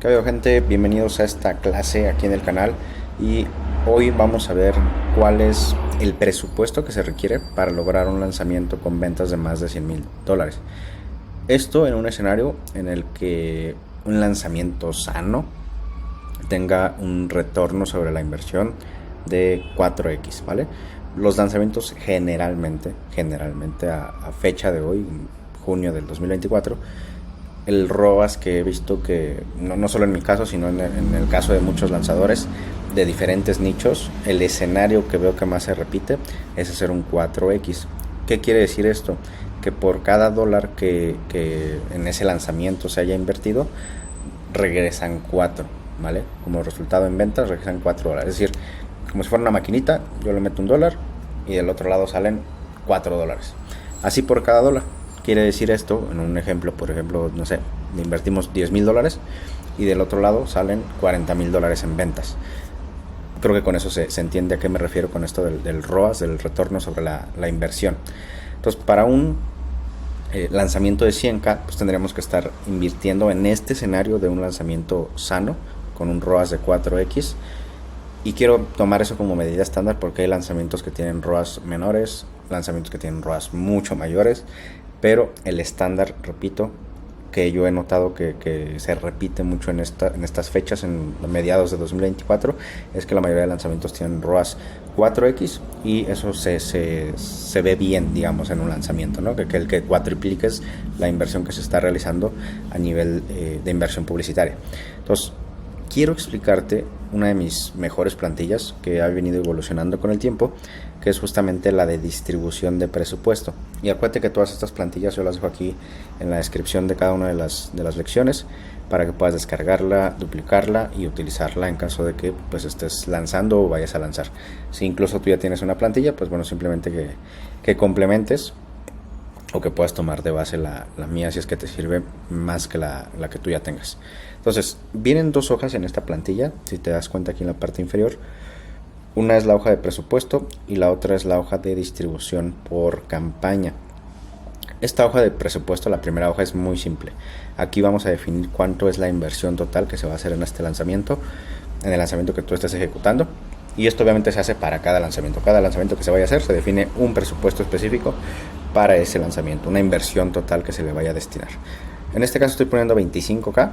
¿Qué habido, gente? Bienvenidos a esta clase aquí en el canal y hoy vamos a ver cuál es el presupuesto que se requiere para lograr un lanzamiento con ventas de más de $100,000. Esto en un escenario en el que un lanzamiento sano tenga un retorno sobre la inversión de 4x, ¿vale? Los lanzamientos generalmente a fecha de hoy, junio del 2024, el ROAS que he visto que, no solo en mi caso, sino en el caso de muchos lanzadores de diferentes nichos, el escenario que veo que más se repite es hacer un 4x. ¿Qué quiere decir esto? Que por cada dólar que en ese lanzamiento se haya invertido, regresan 4, ¿vale? Como resultado en ventas regresan $4. Es decir, como si fuera una maquinita, yo le meto $1 y del otro lado salen $4. Así por cada dólar. Quiere decir esto, en un ejemplo, por ejemplo, no sé, le invertimos $10,000 y del otro lado salen $40,000 en ventas. Creo que con eso se entiende a qué me refiero con esto del ROAS, del retorno sobre la inversión. Entonces, para un lanzamiento de 100K, pues tendríamos que estar invirtiendo en este escenario de un lanzamiento sano, con un ROAS de 4x. Y quiero tomar eso como medida estándar porque hay lanzamientos que tienen ROAS menores, lanzamientos que tienen ROAS mucho mayores, pero el estándar, repito, que yo he notado que se repite mucho en estas fechas, en mediados de 2024, es que la mayoría de lanzamientos tienen ROAS 4x y eso se ve bien, digamos, en un lanzamiento, ¿no? Que el que cuatripliques la inversión que se está realizando a nivel de inversión publicitaria. Entonces, quiero explicarte una de mis mejores plantillas que ha venido evolucionando con el tiempo, que es justamente la de distribución de presupuesto. Y acuérdate que todas estas plantillas yo las dejo aquí en la descripción de cada una de las lecciones para que puedas descargarla, duplicarla y utilizarla en caso de que pues estés lanzando o vayas a lanzar. Si incluso tú ya tienes una plantilla, pues bueno, simplemente que complementes o que puedas tomar de base la mía si es que te sirve más que la que tú ya tengas. Entonces, vienen dos hojas en esta plantilla, si te das cuenta aquí en la parte inferior. Una es la hoja de presupuesto y la otra es la hoja de distribución por campaña. Esta hoja de presupuesto, la primera hoja, es muy simple. Aquí vamos a definir cuánto es la inversión total que se va a hacer en este lanzamiento, en el lanzamiento que tú estés ejecutando. Y esto obviamente se hace para cada lanzamiento. Cada lanzamiento que se vaya a hacer se define un presupuesto específico para ese lanzamiento, una inversión total que se le vaya a destinar. En este caso estoy poniendo 25K.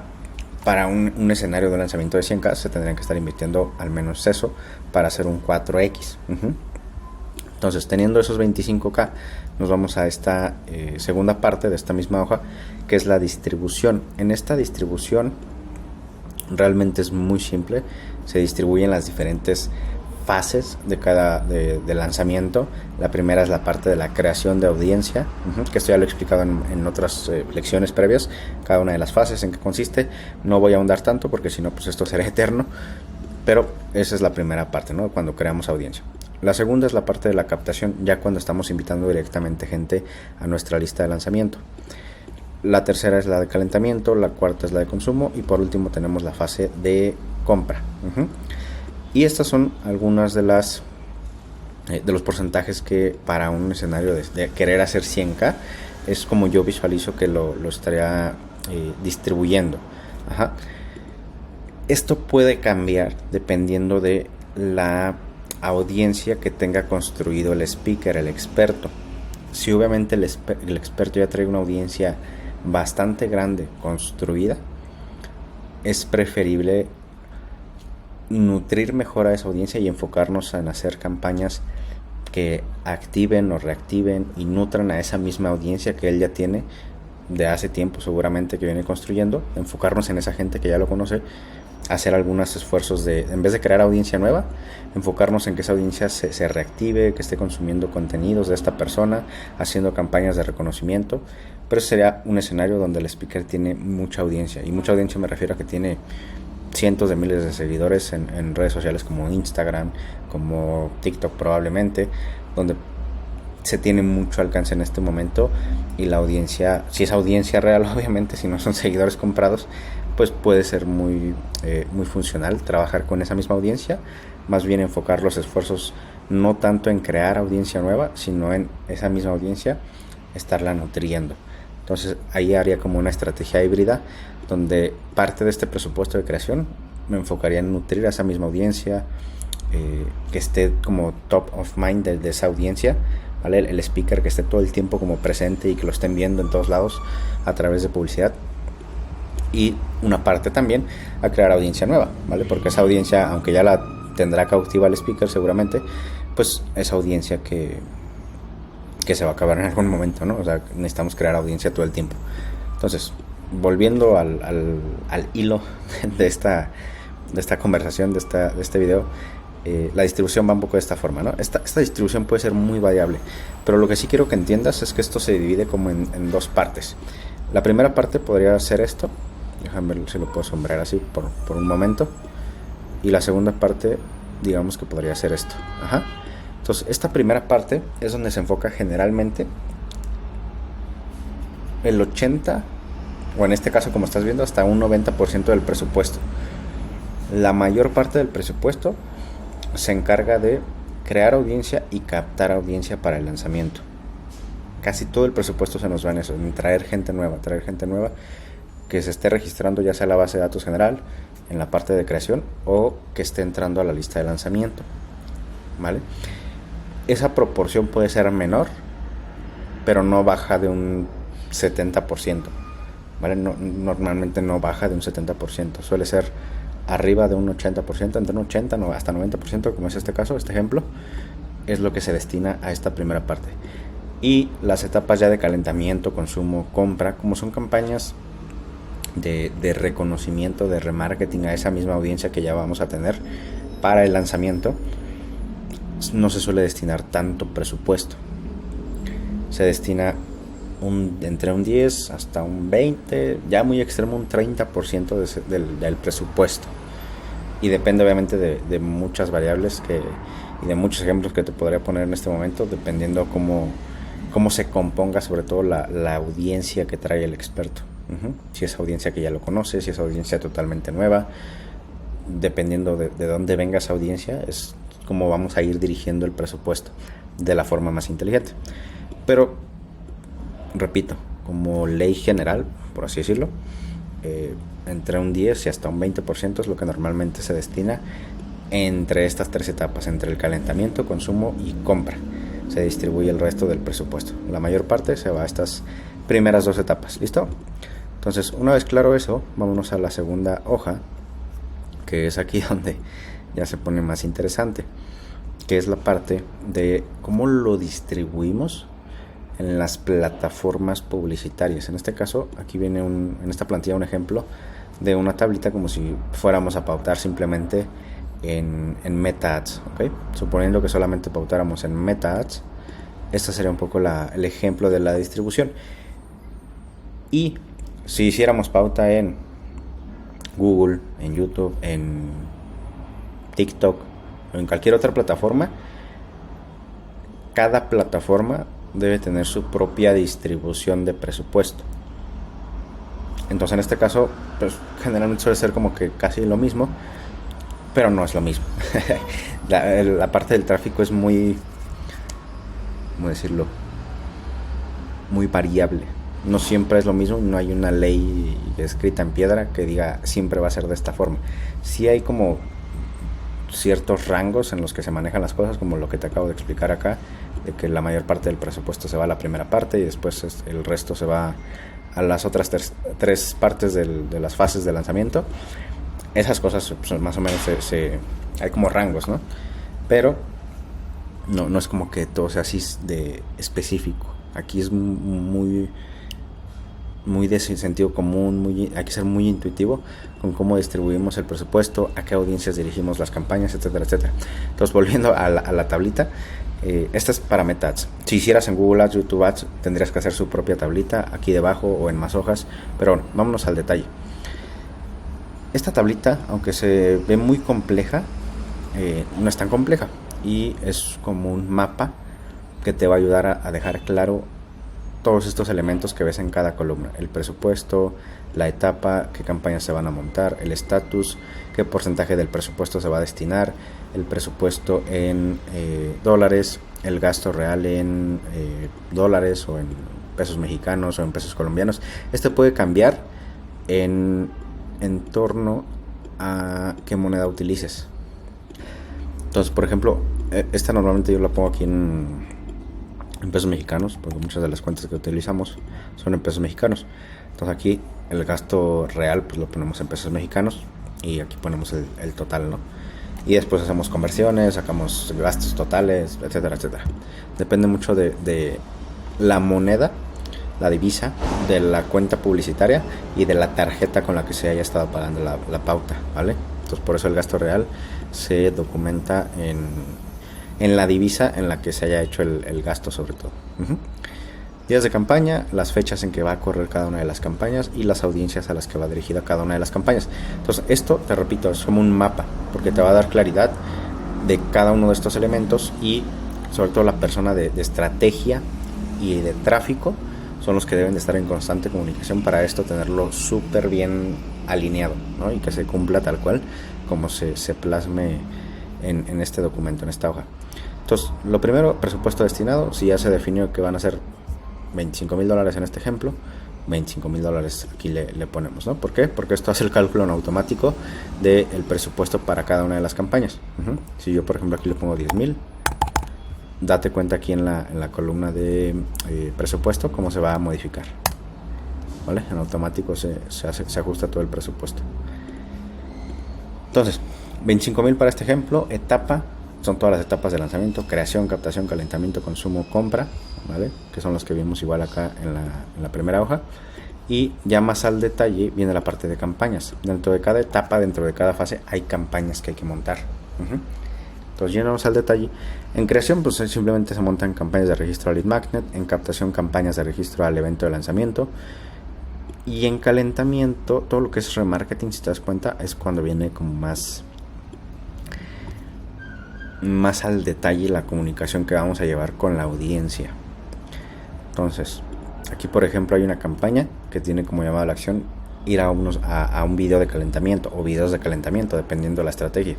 Para un escenario de lanzamiento de 100K se tendrían que estar invirtiendo al menos eso para hacer un 4X. Entonces, teniendo esos 25K, nos vamos a esta segunda parte de esta misma hoja, que es la distribución. En esta distribución realmente es muy simple. Se distribuyen las diferentes fases de lanzamiento. La primera es la parte de la creación de audiencia, que esto ya lo he explicado en otras lecciones previas, cada una de las fases en que consiste. No voy a ahondar tanto porque si no, pues esto será eterno, pero esa es la primera parte, ¿no? Cuando creamos audiencia. La segunda es la parte de la captación, ya cuando estamos invitando directamente gente a nuestra lista de lanzamiento. La tercera es la de calentamiento, la cuarta es la de consumo y por último tenemos la fase de compra. Y estas son algunas de los porcentajes que para un escenario de querer hacer 100K es como yo visualizo que lo estaría distribuyendo. Esto puede cambiar dependiendo de la audiencia que tenga construido el speaker, el experto. Si obviamente el experto ya trae una audiencia bastante grande construida, es preferible nutrir mejor a esa audiencia y enfocarnos en hacer campañas que activen o reactiven y nutran a esa misma audiencia que él ya tiene de hace tiempo, seguramente, que viene construyendo. Enfocarnos en esa gente que ya lo conoce, hacer algunos esfuerzos en vez de crear audiencia nueva, enfocarnos en que esa audiencia se reactive, que esté consumiendo contenidos de esta persona, haciendo campañas de reconocimiento. Pero ese sería un escenario donde el speaker tiene mucha audiencia, y mucha audiencia me refiero a que tiene cientos de miles de seguidores en redes sociales como Instagram, como TikTok probablemente, donde se tiene mucho alcance en este momento, y la audiencia, si es audiencia real obviamente, si no son seguidores comprados, pues puede ser muy funcional trabajar con esa misma audiencia, más bien enfocar los esfuerzos no tanto en crear audiencia nueva, sino en esa misma audiencia estarla nutriendo. Entonces ahí haría como una estrategia híbrida donde parte de este presupuesto de creación me enfocaría en nutrir a esa misma audiencia, que esté como top of mind de esa audiencia, ¿vale? El speaker que esté todo el tiempo como presente y que lo estén viendo en todos lados a través de publicidad. Y una parte también a crear audiencia nueva, ¿vale? Porque esa audiencia, aunque ya la tendrá cautiva el speaker seguramente, pues esa audiencia que se va a acabar en algún momento, ¿no? O sea, necesitamos crear audiencia todo el tiempo. Entonces, volviendo al hilo de esta conversación, de este video, la distribución va un poco de esta forma, ¿no? Esta distribución puede ser muy variable, pero lo que sí quiero que entiendas es que esto se divide como en dos partes. La primera parte podría ser esto, déjame ver si lo puedo sombrear así por un momento, y la segunda parte, digamos que podría ser esto. Ajá. Entonces, esta primera parte es donde se enfoca generalmente el 80%, o en este caso, como estás viendo, hasta un 90% del presupuesto. La mayor parte del presupuesto se encarga de crear audiencia y captar audiencia para el lanzamiento. Casi todo el presupuesto se nos va en eso, en traer gente nueva que se esté registrando, ya sea en la base de datos general, en la parte de creación, o que esté entrando a la lista de lanzamiento, ¿vale? Esa proporción puede ser menor, pero no baja de un 70%, ¿vale? Normalmente no baja de un 70%, suele ser arriba de un 80%, entre un 80 hasta 90%, como es este caso, este ejemplo, es lo que se destina a esta primera parte. Y las etapas ya de calentamiento, consumo, compra, como son campañas de reconocimiento, de remarketing a esa misma audiencia que ya vamos a tener para el lanzamiento, no se suele destinar tanto presupuesto. Se destina entre un 10 hasta un 20, ya muy extremo un 30% del presupuesto. Y depende obviamente de muchas variables y de muchos ejemplos que te podría poner en este momento, dependiendo cómo se componga sobre todo la audiencia que trae el experto. Si es audiencia que ya lo conoce, si es audiencia totalmente nueva, dependiendo de dónde venga esa audiencia, es como vamos a ir dirigiendo el presupuesto de la forma más inteligente. Pero, repito, como ley general, por así decirlo, entre un 10 y hasta un 20% es lo que normalmente se destina entre estas tres etapas, entre el calentamiento, consumo y compra. Se distribuye el resto del presupuesto. La mayor parte se va a estas primeras dos etapas. ¿Listo? Entonces, una vez claro eso, vámonos a la segunda hoja, que es aquí donde ya se pone más interesante, que es la parte de cómo lo distribuimos en las plataformas publicitarias. En este caso, aquí viene en esta plantilla un ejemplo de una tablita como si fuéramos a pautar simplemente en Meta Ads, ¿okay? Suponiendo que solamente pautáramos en Meta Ads, este sería un poco el ejemplo de la distribución. Y si hiciéramos pauta en Google, en YouTube, en TikTok o en cualquier otra plataforma, cada plataforma debe tener su propia distribución de presupuesto. Entonces en este caso, pues generalmente suele ser como que casi lo mismo, pero no es lo mismo. la parte del tráfico es muy, ¿cómo decirlo?, muy variable. No siempre es lo mismo, no hay una ley escrita en piedra que diga siempre va a ser de esta forma. Sí hay como ciertos rangos en los que se manejan las cosas, como lo que te acabo de explicar acá, de que la mayor parte del presupuesto se va a la primera parte y después el resto se va a las otras tres partes de las fases de lanzamiento. Esas cosas pues, más o menos hay como rangos, ¿no? Pero no es como que todo sea así de específico. Aquí es muy de sentido común, hay que ser muy intuitivo con cómo distribuimos el presupuesto, a qué audiencias dirigimos las campañas, etcétera, etcétera. Entonces, volviendo a la tablita, esta es para Meta Ads. Si hicieras en Google Ads, YouTube Ads, tendrías que hacer su propia tablita aquí debajo o en más hojas, pero bueno, vámonos al detalle. Esta tablita, aunque se ve muy compleja, no es tan compleja y es como un mapa que te va a ayudar a dejar claro todos estos elementos que ves en cada columna: el presupuesto, la etapa, qué campañas se van a montar, el estatus, qué porcentaje del presupuesto se va a destinar, el presupuesto en dólares, el gasto real en dólares o en pesos mexicanos o en pesos colombianos. Este puede cambiar en torno a qué moneda utilices. Entonces, por ejemplo, esta normalmente yo la pongo aquí en pesos mexicanos, porque muchas de las cuentas que utilizamos son en pesos mexicanos. Entonces aquí el gasto real pues lo ponemos en pesos mexicanos y aquí ponemos el total, ¿no? Y después hacemos conversiones, sacamos gastos totales, etcétera, etcétera. Depende mucho de la moneda, la divisa, de la cuenta publicitaria y de la tarjeta con la que se haya estado pagando la pauta, ¿vale? Entonces por eso el gasto real se documenta en la divisa en la que se haya hecho el gasto, sobre todo. Días de campaña, las fechas en que va a correr cada una de las campañas y las audiencias a las que va dirigida cada una de las campañas. Entonces esto, te repito, es como un mapa, porque te va a dar claridad de cada uno de estos elementos y sobre todo la persona de estrategia y de tráfico son los que deben de estar en constante comunicación para esto tenerlo súper bien alineado, ¿no? Y que se cumpla tal cual como se plasme en este documento, en esta hoja. Entonces, lo primero, presupuesto destinado. Si ya se definió que van a ser $25,000 en este ejemplo, $25,000 aquí le ponemos, ¿no? ¿Por qué? Porque esto hace el cálculo en automático del presupuesto para cada una de las campañas. Si yo, por ejemplo, aquí le pongo 10,000, date cuenta aquí en la columna de presupuesto cómo se va a modificar, ¿vale? En automático se ajusta todo el presupuesto. Entonces, 25,000 para este ejemplo. Etapa, son todas las etapas de lanzamiento: creación, captación, calentamiento, consumo, compra, ¿vale? Que son los que vimos igual acá en la primera hoja. Y ya más al detalle viene la parte de campañas. Dentro de cada etapa, dentro de cada fase, hay campañas que hay que montar. Entonces, llenamos al detalle. En creación, pues simplemente se montan campañas de registro al lead magnet. En captación, campañas de registro al evento de lanzamiento. Y en calentamiento, todo lo que es remarketing, si te das cuenta, es cuando viene como más al detalle la comunicación que vamos a llevar con la audiencia. Entonces, aquí por ejemplo hay una campaña que tiene como llamada a la acción ir a un video de calentamiento o videos de calentamiento, dependiendo de la estrategia.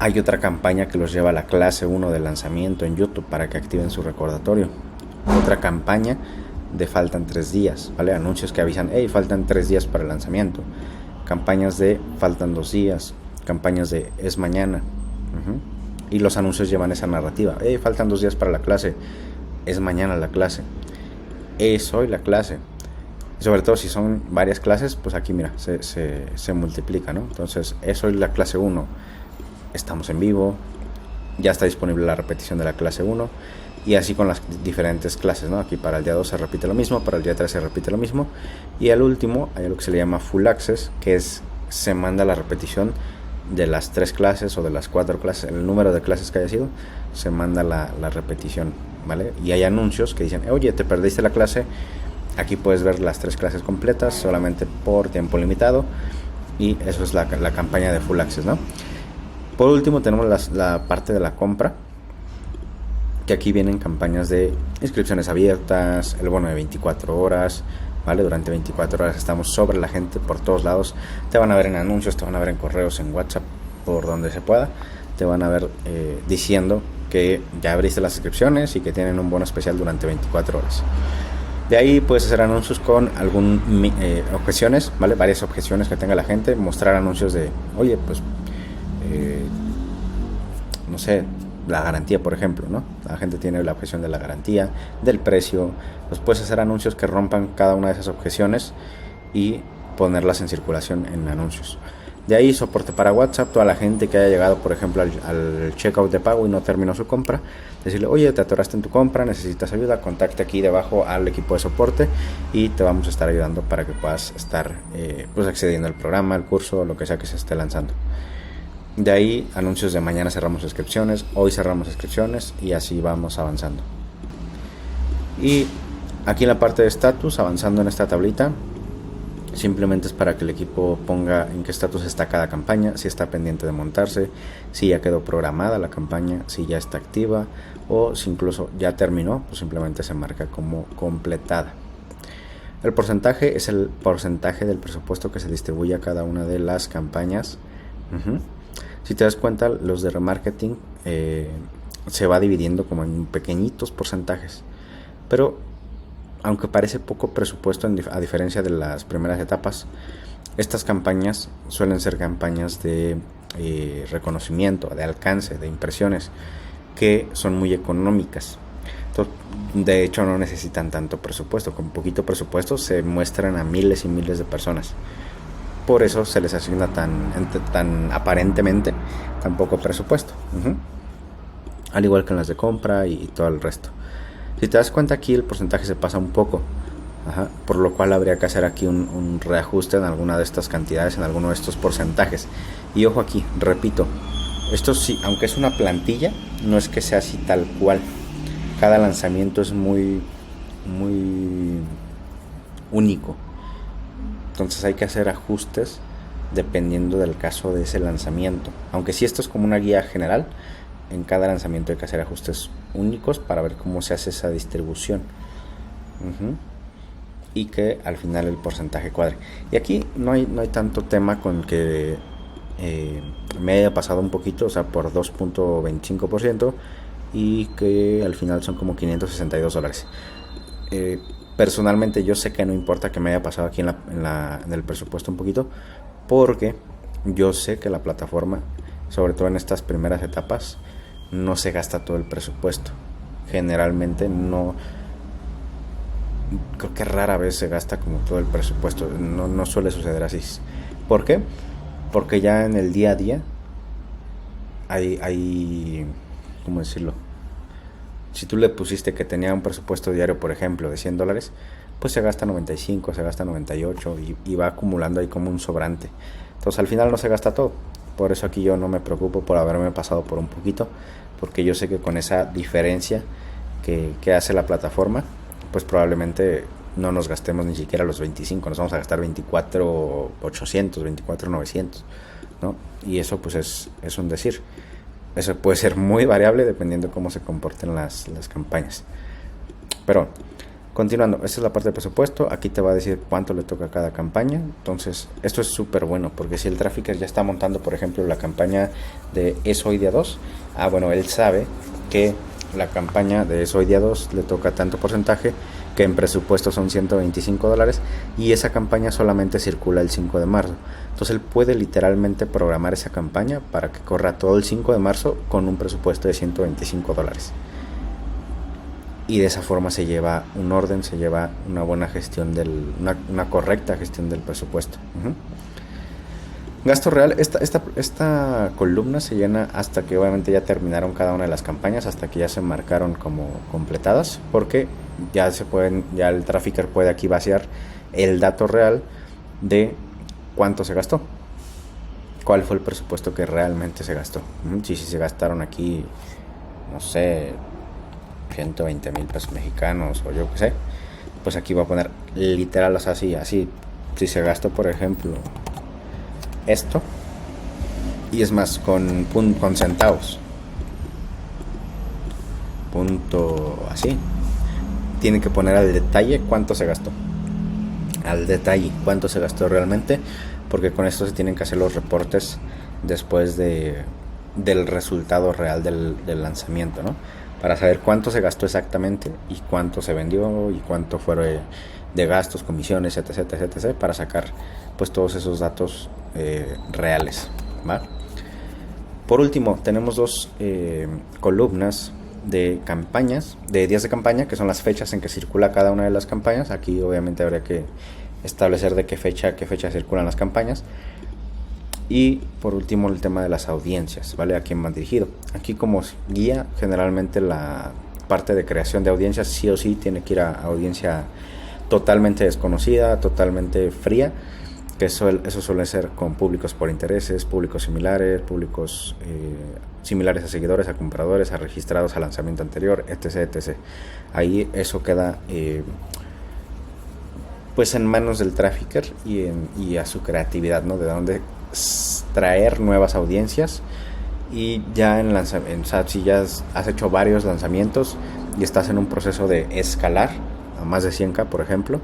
Hay otra campaña que los lleva a la clase 1 de lanzamiento en YouTube para que activen su recordatorio. Otra campaña de faltan 3 días, ¿vale? Anuncios que avisan, hey, faltan 3 días para el lanzamiento. Campañas de faltan 2 días. Campañas de es mañana. Y los anuncios llevan esa narrativa. Hey, faltan 2 días para la clase. Es mañana la clase. Es hoy la clase. Y sobre todo si son varias clases, pues aquí mira, se multiplica, ¿no? Entonces, es hoy la clase 1. Estamos en vivo. Ya está disponible la repetición de la clase 1. Y así con las diferentes clases, ¿no? Aquí para el día 2 se repite lo mismo, para el día 3 se repite lo mismo. Y al último hay algo que se le llama Full Access, que se manda la repetición de las 3 clases o de las 4 clases, el número de clases que haya sido, se manda la repetición, ¿vale? Y hay anuncios que dicen, oye, te perdiste la clase, aquí puedes ver las 3 clases completas solamente por tiempo limitado. Y eso es la campaña de Full Access, ¿no? Por último tenemos la parte de la compra, que aquí vienen campañas de inscripciones abiertas, el bono de 24 horas, ¿vale? Durante 24 horas estamos sobre la gente por todos lados. Te van a ver en anuncios, te van a ver en correos, en WhatsApp, por donde se pueda. Te van a ver diciendo que ya abriste las inscripciones y que tienen un bono especial durante 24 horas. De ahí puedes hacer anuncios con objeciones, ¿vale? Varias objeciones que tenga la gente. Mostrar anuncios de, oye, pues, no sé, la garantía, por ejemplo, ¿no? La gente tiene la objeción de la garantía, del precio. Pues puedes hacer anuncios que rompan cada una de esas objeciones y ponerlas en circulación en anuncios. De ahí soporte para WhatsApp, toda la gente que haya llegado, por ejemplo, al checkout de pago y no terminó su compra, decirle, oye, te atoraste en tu compra, necesitas ayuda, contacta aquí debajo al equipo de soporte y te vamos a estar ayudando para que puedas estar pues accediendo al programa, al curso, lo que sea que se esté lanzando. De ahí anuncios de mañana cerramos inscripciones, hoy cerramos inscripciones y así vamos avanzando. Y aquí en la parte de estatus, avanzando en esta tablita, simplemente es para que el equipo ponga en qué estatus está cada campaña, si está pendiente de montarse, si ya quedó programada la campaña, si ya está activa o si incluso ya terminó, pues simplemente se marca como completada. El porcentaje es el porcentaje del presupuesto que se distribuye a cada una de las campañas. Si te das cuenta, los de remarketing se va dividiendo como en pequeñitos porcentajes. Pero aunque parece poco presupuesto a diferencia de las primeras etapas, estas campañas suelen ser campañas de reconocimiento, de alcance, de impresiones, que son muy económicas. Entonces, de hecho, no necesitan tanto presupuesto. Con poquito presupuesto se muestran a miles y miles de personas. Por eso se les asigna tan aparentemente tan poco presupuesto. Al igual que en las de compra y todo el resto. Si te das cuenta, aquí el porcentaje se pasa un poco. Por lo cual habría que hacer aquí un reajuste en alguna de estas cantidades, en alguno de estos porcentajes. Y ojo aquí, repito, esto sí, aunque es una plantilla, no es que sea así tal cual. Cada lanzamiento es muy único. Entonces hay que hacer ajustes dependiendo del caso de ese lanzamiento. Aunque sí, esto es como una guía general, en cada lanzamiento hay que hacer ajustes únicos para ver cómo se hace esa distribución. Y que al final el porcentaje cuadre. Y aquí no hay tanto tema con que me haya pasado un poquito, o sea, por 2.25%, y que al final son como $562. Personalmente yo sé que no importa que me haya pasado aquí en el presupuesto un poquito, porque yo sé que la plataforma, sobre todo en estas primeras etapas, no se gasta todo el presupuesto. Generalmente no, creo que rara vez se gasta como todo el presupuesto. No suele suceder así. ¿Por qué? Porque ya en el día a día hay ¿cómo decirlo? Si tú le pusiste que tenía un presupuesto diario, por ejemplo, de $100, pues se gasta 95, se gasta 98 y va acumulando ahí como un sobrante. Entonces al final no se gasta todo. Por eso aquí yo no me preocupo por haberme pasado por un poquito, porque yo sé que con esa diferencia que hace la plataforma, pues probablemente no nos gastemos ni siquiera los 25, nos vamos a gastar 24,800, 24,900, ¿no? Y eso pues es un decir. Eso puede ser muy variable dependiendo de cómo se comporten las campañas. Pero continuando, esta es la parte del presupuesto. Aquí te va a decir cuánto le toca a cada campaña. Entonces esto es súper bueno, porque si el trafficker ya está montando, por ejemplo, la campaña de Es Hoy Día 2, bueno, él sabe que la campaña de Es Hoy Día 2 le toca tanto porcentaje, que en presupuesto son $125, y esa campaña solamente circula el 5 de marzo. Entonces él puede literalmente programar esa campaña para que corra todo el 5 de marzo con un presupuesto de $125. Y de esa forma se lleva un orden, se lleva una buena gestión una correcta gestión del presupuesto. Gasto real, esta columna se llena hasta que obviamente ya terminaron cada una de las campañas, hasta que ya se marcaron como completadas, porque ya el trafficker puede aquí vaciar el dato real de cuánto se gastó, cuál fue el presupuesto que realmente se gastó. Si se gastaron aquí, no sé, 120,000 pesos mexicanos o yo qué sé, pues aquí va a poner literal, o sea, así, si se gastó, por ejemplo, esto, y es más, con centavos, punto así, tiene que poner al detalle cuánto se gastó, al detalle cuánto se gastó realmente, porque con esto se tienen que hacer los reportes después del resultado real del lanzamiento, ¿no? Para saber cuánto se gastó exactamente y cuánto se vendió y cuánto fue de gastos, comisiones, etc, para sacar pues todos esos datos reales, ¿va? Por último, tenemos dos columnas de campañas, de días de campaña, que son las fechas en que circula cada una de las campañas. Aquí obviamente habría que establecer de qué fecha circulan las campañas. Y por último, el tema de las audiencias, ¿vale? A quién van dirigido. Aquí como guía, generalmente la parte de creación de audiencias sí o sí tiene que ir a audiencia totalmente desconocida, totalmente fría, que eso suele ser con públicos por intereses, públicos similares, públicos similares a seguidores, a compradores, a registrados al lanzamiento anterior, etc. Ahí eso queda pues en manos del trafficker y a su creatividad, ¿no? De dónde traer nuevas audiencias. Y ya si ya has hecho varios lanzamientos y estás en un proceso de escalar a más de 100K, por ejemplo,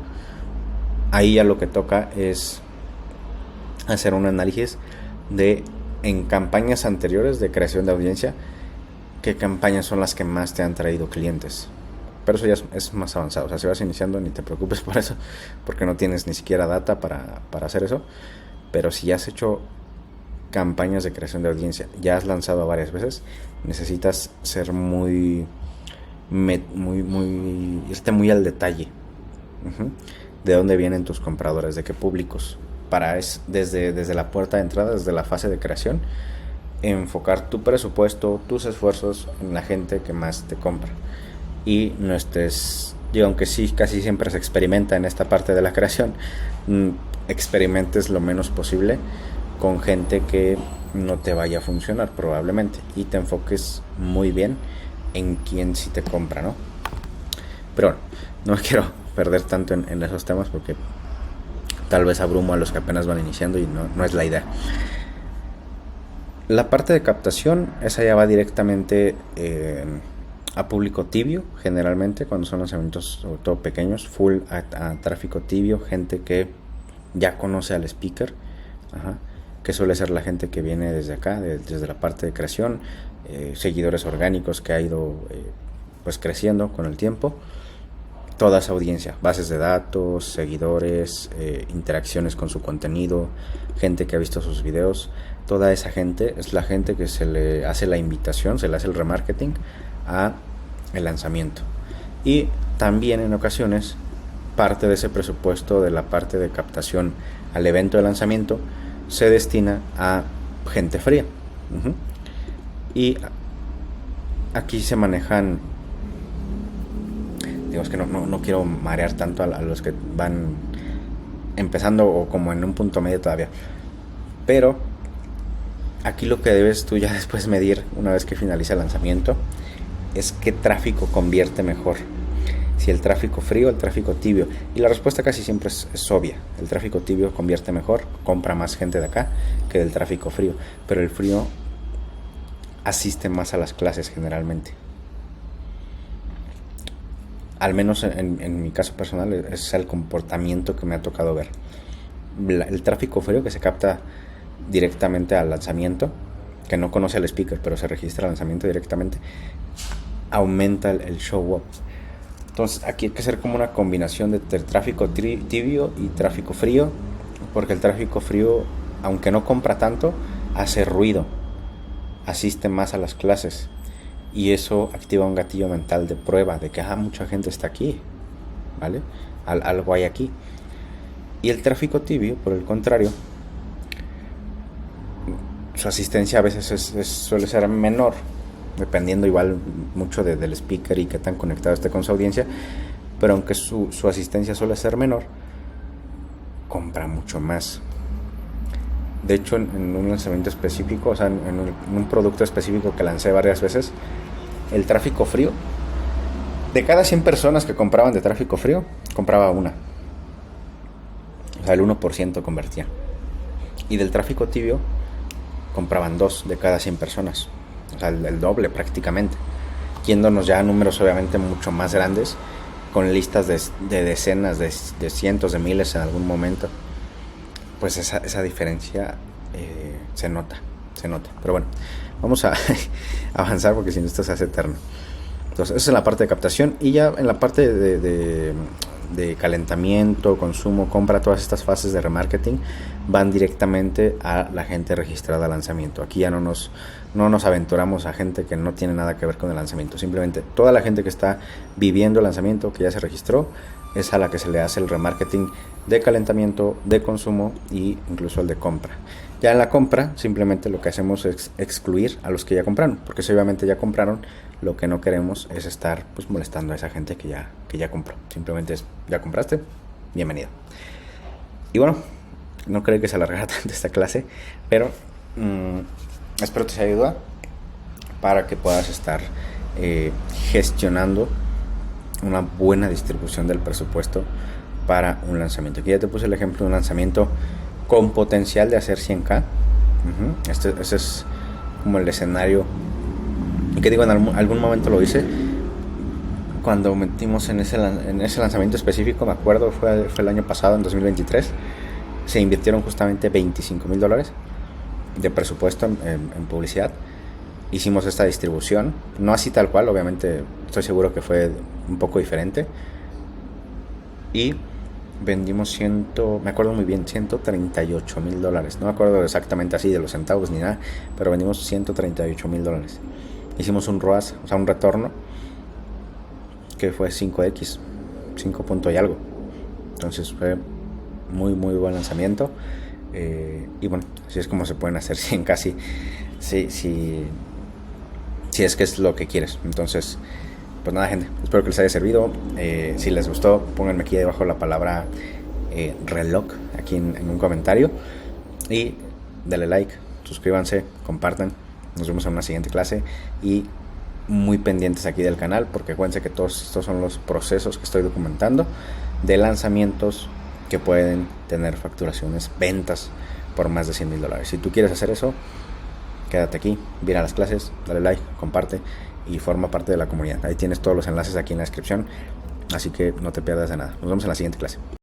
ahí ya lo que toca es hacer un análisis de, en campañas anteriores de creación de audiencia, qué campañas son las que más te han traído clientes. pero eso ya es más avanzado. O sea, si vas iniciando, ni te preocupes por eso, porque no tienes ni siquiera data para hacer eso. Pero si ya has hecho campañas de creación de audiencia, ya has lanzado varias veces, necesitas ser irte muy al detalle. De dónde vienen tus compradores, de qué públicos, desde la puerta de entrada, desde la fase de creación, enfocar tu presupuesto, tus esfuerzos en la gente que más te compra. Y no estés, digo, aunque sí, casi siempre se experimenta en esta parte de la creación, experimentes lo menos posible con gente que no te vaya a funcionar probablemente, y te enfoques muy bien en quién sí te compra, ¿no? Pero bueno, no me quiero perder tanto en esos temas porque tal vez abrumo a los que apenas van iniciando y no es la idea. La parte de captación, esa ya va directamente a público tibio, generalmente cuando son lanzamientos sobre todo pequeños, full a tráfico tibio, gente que ya conoce al speaker, que suele ser la gente que viene desde acá, desde la parte de creación, seguidores orgánicos que ha ido pues creciendo con el tiempo. Toda esa audiencia, bases de datos, seguidores, interacciones con su contenido, gente que ha visto sus videos, toda esa gente es la gente que se le hace la invitación, se le hace el remarketing a el lanzamiento. Y también en ocasiones parte de ese presupuesto de la parte de captación al evento de lanzamiento se destina a gente fría. Y aquí se manejan, digamos que no quiero marear tanto a los que van empezando o como en un punto medio todavía, pero aquí lo que debes tú ya después medir una vez que finaliza el lanzamiento es qué tráfico convierte mejor, si el tráfico frío o el tráfico tibio. Y la respuesta casi siempre es obvia: el tráfico tibio convierte mejor, compra más gente de acá que del tráfico frío, pero el frío asiste más a las clases generalmente. Al menos en mi caso personal es el comportamiento que me ha tocado ver. El tráfico frío que se capta directamente al lanzamiento, que no conoce al speaker pero se registra al lanzamiento directamente, aumenta el show up. Entonces aquí hay que hacer como una combinación de tráfico tibio y tráfico frío, porque el tráfico frío, aunque no compra tanto, hace ruido, asiste más a las clases, y eso activa un gatillo mental de prueba de que mucha gente está aquí, ¿vale? Algo hay aquí. Y el tráfico tibio, por el contrario, su asistencia a veces suele ser menor, dependiendo igual mucho del speaker y qué tan conectado esté con su audiencia, pero aunque su asistencia suele ser menor, compra mucho más. De hecho, en un lanzamiento específico, o sea, en un producto específico que lancé varias veces, el tráfico frío, de cada 100 personas que compraban de tráfico frío, compraba una. O sea, el 1% convertía. Y del tráfico tibio, compraban 2 de cada 100 personas. O sea, el doble prácticamente. Yéndonos ya a números obviamente mucho más grandes, con listas de decenas, de cientos, de miles en algún momento. Pues esa diferencia se nota. Pero bueno, vamos a avanzar porque si no esto se hace eterno. Entonces, esa es la parte de captación. Y ya en la parte de calentamiento, consumo, compra, todas estas fases de remarketing van directamente a la gente registrada al lanzamiento. Aquí ya no nos aventuramos a gente que no tiene nada que ver con el lanzamiento. Simplemente toda la gente que está viviendo el lanzamiento, que ya se registró, es a la que se le hace el remarketing de calentamiento, de consumo e incluso el de compra. Ya en la compra simplemente lo que hacemos es excluir a los que ya compraron, porque si obviamente ya compraron, lo que no queremos es estar pues molestando a esa gente que ya compró. Simplemente es: ya compraste, bienvenido. Y bueno, no creo que se alargara tanto esta clase, pero espero te sea de ayuda para que puedas estar gestionando una buena distribución del presupuesto para un lanzamiento. Aquí ya te puse el ejemplo de un lanzamiento con potencial de hacer 100K. Ese es como el escenario que digo, en algún momento lo hice cuando metimos en ese lanzamiento específico. Me acuerdo, fue el año pasado, en 2023. Se invirtieron justamente $25,000 de presupuesto en publicidad, hicimos esta distribución, no así tal cual, obviamente estoy seguro que fue un poco diferente, y vendimos me acuerdo muy bien, $138,000. No me acuerdo exactamente así de los centavos ni nada, pero vendimos $138,000. Hicimos un ROAS, o sea, un retorno, que fue 5x, 5 punto y algo. Entonces fue muy buen lanzamiento. Y bueno, así es como se pueden hacer 100 casi, si es que es lo que quieres. Entonces, pues nada, gente, espero que les haya servido. Si les gustó, pónganme aquí debajo la palabra reloj aquí en un comentario, y denle like, suscríbanse, compartan. Nos vemos en una siguiente clase, y muy pendientes aquí del canal, porque acuérdense que todos estos son los procesos que estoy documentando de lanzamientos que pueden tener facturaciones, ventas por más de $100,000. Si tú quieres hacer eso, quédate aquí, mira las clases, dale like, comparte y forma parte de la comunidad. Ahí tienes todos los enlaces aquí en la descripción, así que no te pierdas de nada. Nos vemos en la siguiente clase.